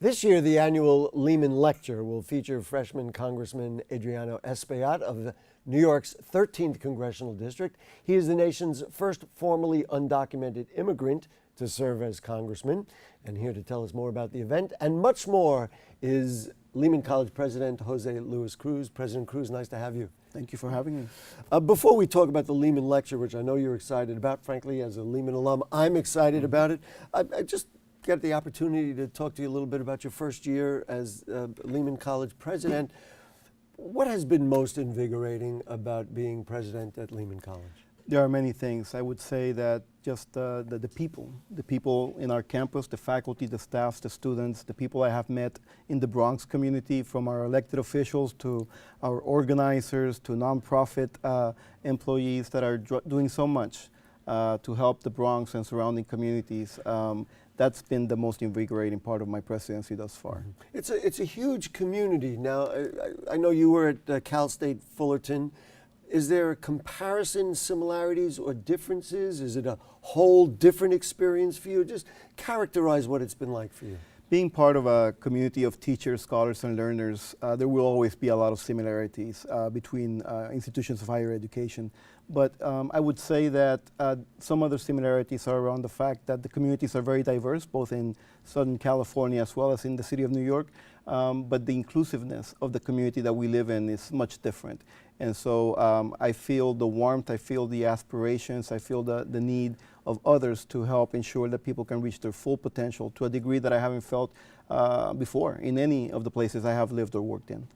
This year, the annual Lehman Lecture will feature freshman Congressman Adriano Espaillat of New York's 13th Congressional District. He is the nation's first formally undocumented immigrant to serve as congressman. And here to tell us more about the event and much more is Lehman College President José Cruz. President Cruz, nice to have you. Thank you for having me. Before we talk about the Lehman Lecture, which I know you're excited about, frankly, as a Lehman alum, I'm excited about it. I just got the opportunity to talk to you a little bit about your first year as Lehman College President. What has been most invigorating about being president at Lehman College? There are many things. I would say that just the people in our campus, the faculty, the staffs, the students, the people I have met in the Bronx community, from our elected officials to our organizers to nonprofit employees that are doing so much to help the Bronx and surrounding communities. That's been the most invigorating part of my presidency thus far. It's a huge community. Now, I know you were at Cal State Fullerton. Is there a comparison, similarities, or differences? Is it a whole different experience for you? Just characterize what it's been like for you. Being part of a community of teachers, scholars, and learners, there will always be a lot of similarities between institutions of higher education. But I would say that some other similarities are around the fact that the communities are very diverse, both in Southern California as well as in the city of New York. But the inclusiveness of the community that we live in is much different. And so I feel the warmth, I feel the aspirations, I feel the need of others to help ensure that people can reach their full potential to a degree that I haven't felt before in any of the places I have lived or worked in.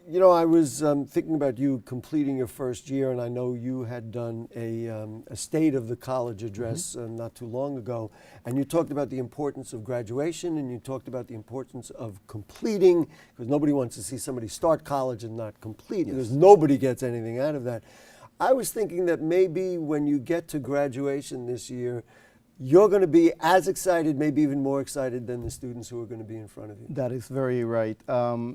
You know, I was thinking about you completing your first year, and I know you had done a State of the College address not too long ago, and you talked about the importance of graduation, and you talked about the importance of completing, because nobody wants to see somebody start college and not complete, because nobody gets anything out of that. I was thinking that maybe when you get to graduation this year, you're going to be as excited, maybe even more excited than the students who are going to be in front of you. That is very right.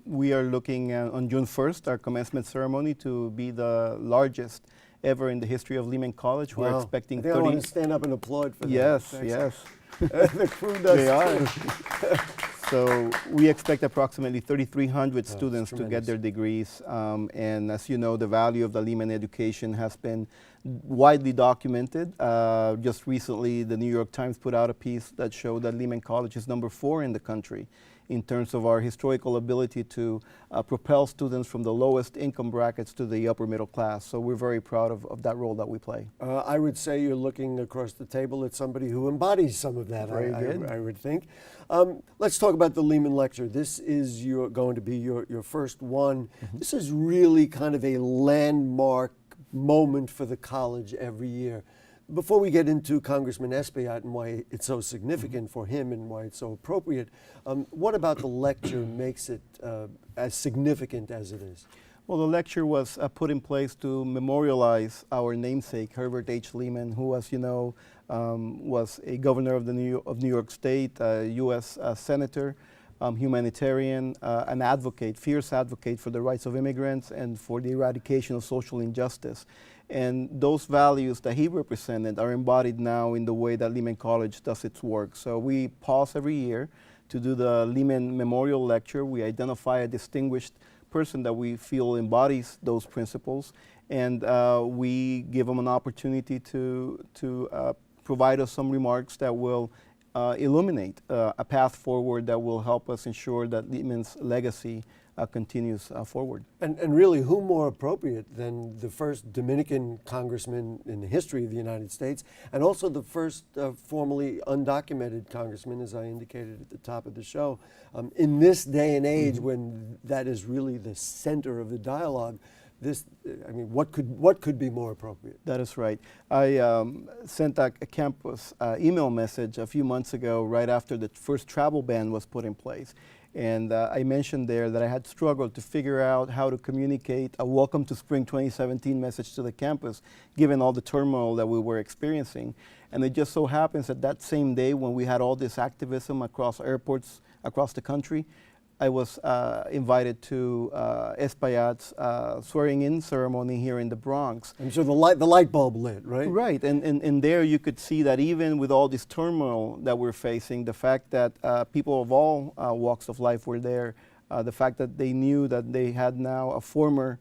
We are looking on June 1st, our commencement ceremony, to be the largest ever in the history of Lehman College. Wow. We're expecting 30. I want to stand up and applaud for that. Yes, Thanks. yes. The crew does. They are. So we expect approximately 3,300 students to get their degrees. And as you know, the value of the Lehman education has been widely documented. Just recently, the New York Times put out a piece that showed that Lehman College is number 4 in the country in terms of our historical ability to propel students from the lowest income brackets to the upper middle class. So we're very proud of that role that we play. I would say you're looking across the table at somebody who embodies some of that, Very good. I would think. Let's talk about the Lehman Lecture. This is going to be your first one. This is really kind of a landmark moment for the college every year. Before we get into Congressman Espaillat and why it's so significant for him and why it's so appropriate, what about the lecture makes it as significant as it is? Well, the lecture was put in place to memorialize our namesake, Herbert H. Lehman, who, as you know, was a governor of New York State, a U.S. Senator, humanitarian, an advocate, fierce advocate for the rights of immigrants and for the eradication of social injustice. And those values that he represented are embodied now in the way that Lehman College does its work. So we pause every year to do the Lehman Memorial Lecture. We identify a distinguished person that we feel embodies those principles, and we give them an opportunity to provide us some remarks that will illuminate a path forward that will help us ensure that Lehman's legacy continues forward. And really, who more appropriate than the first Dominican congressman in the history of the United States, and also the first formally undocumented congressman, as I indicated at the top of the show. In this day and age, when that is really the center of the dialogue, what could be more appropriate? That is right. I sent a campus email message a few months ago, right after the first travel ban was put in place. And I mentioned there that I had struggled to figure out how to communicate a welcome to spring 2017 message to the campus, given all the turmoil that we were experiencing. And it just so happens that that same day when we had all this activism across airports across the country, I was invited to Espaillat's swearing-in ceremony here in the Bronx. I'm sure the light bulb lit, right? Right, and there you could see that even with all this turmoil that we're facing, the fact that people of all walks of life were there, the fact that they knew that they had now a former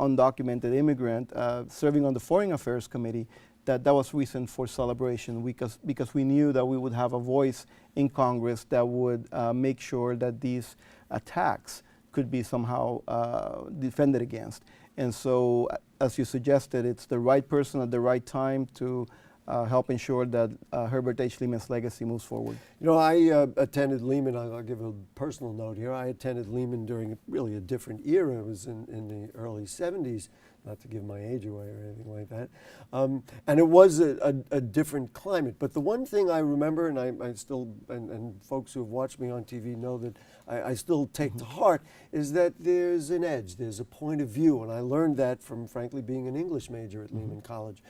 undocumented immigrant serving on the Foreign Affairs Committee, that was reason for celebration because we knew that we would have a voice in Congress that would make sure that these attacks could be somehow defended against. And so, as you suggested, it's the right person at the right time to help ensure that Herbert H. Lehman's legacy moves forward. You know, I attended Lehman, I'll give a personal note here, I attended Lehman during really a different era. It was in the early 70s, not to give my age away or anything like that. And it was a different climate. But the one thing I remember, and I still, and folks who have watched me on TV know that I still take to heart, is that there's an edge, there's a point of view. And I learned that from, frankly, being an English major at Lehman College.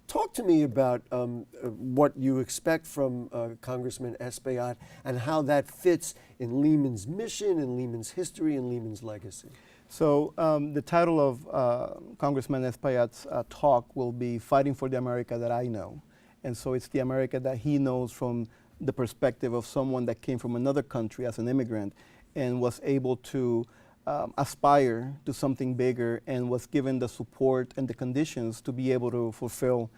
Talk to me about what you expect from Congressman Espaillat and how that fits in Lehman's mission, in Lehman's history, and Lehman's legacy. So the title of Congressman Espaillat's talk will be Fighting for the America That I Know. And so it's the America that he knows from the perspective of someone that came from another country as an immigrant and was able to aspire to something bigger and was given the support and the conditions to be able to fulfill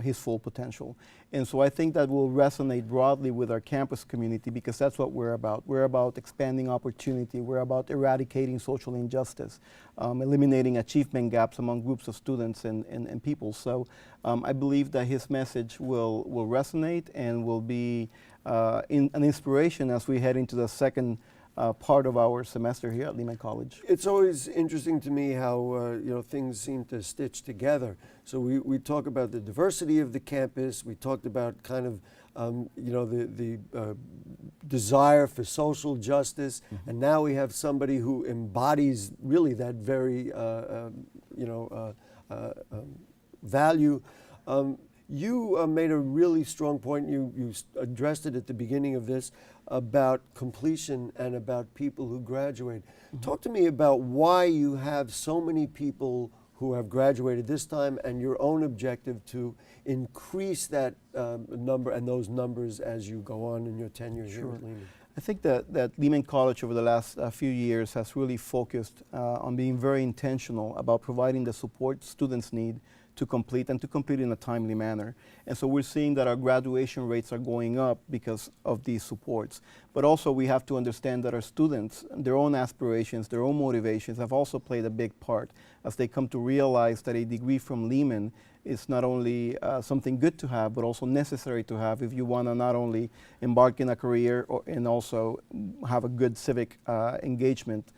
his full potential. And so I think that will resonate broadly with our campus community because that's what we're about. We're about expanding opportunity. We're about eradicating social injustice, eliminating achievement gaps among groups of students and people. So I believe that his message will resonate and will be an inspiration as we head into the second part of our semester here at Lehman College. It's always interesting to me how you know, things seem to stitch together. So we talk about the diversity of the campus. We talked about kind of you know, the desire for social justice, and now we have somebody who embodies really that very you know, value. You made a really strong point, you addressed it at the beginning of this, about completion and about people who graduate. Talk to me about why you have so many people who have graduated this time and your own objective to increase that number and those numbers as you go on in your tenure here at Lehman. I think that Lehman College over the last few years has really focused on being very intentional about providing the support students need to complete and to complete in a timely manner. And so we're seeing that our graduation rates are going up because of these supports. But also we have to understand that our students, their own aspirations, their own motivations have also played a big part as they come to realize that a degree from Lehman is not only something good to have, but also necessary to have if you want to not only embark in a career and also have a good civic engagement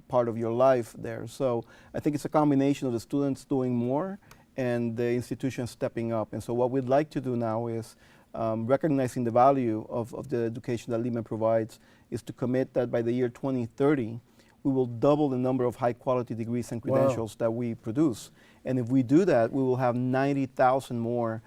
part of your life there. So I think it's a combination of the students doing more and the institution stepping up. And so what we'd like to do now is recognizing the value of the education that Lehman provides is to commit that by the year 2030, we will double the number of high quality degrees and credentials that we produce. And if we do that, we will have 90,000 more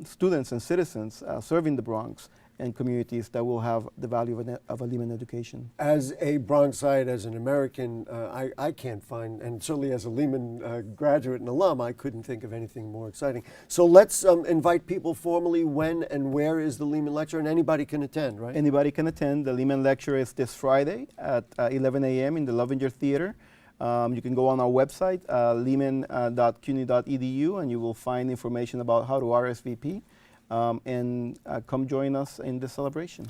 students and citizens serving the Bronx and communities that will have the value of a Lehman education. As a Bronxite, as an American, I can't find, and certainly as a Lehman graduate and alum, I couldn't think of anything more exciting. So let's invite people formally. When and where is the Lehman Lecture? And anybody can attend, right? Anybody can attend. The Lehman Lecture is this Friday at 11 a.m. in the Lovinger Theater. You can go on our website, lehman.cuny.edu, and you will find information about how to RSVP. And come join us in this celebration.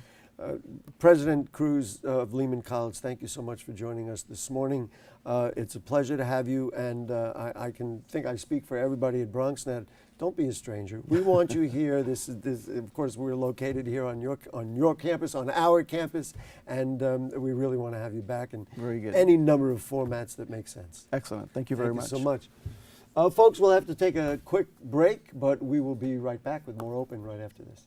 President Cruz of Lehman College, thank you so much for joining us this morning. It's a pleasure to have you, and I think I speak for everybody at BronxNet. Don't be a stranger. We want you here. This, of course, we're located here on your campus, on our campus, and we really want to have you back in any number of formats that make sense. Excellent. Thank you very much. Thank you so much. Folks, we'll have to take a quick break, but we will be right back with more Open right after this.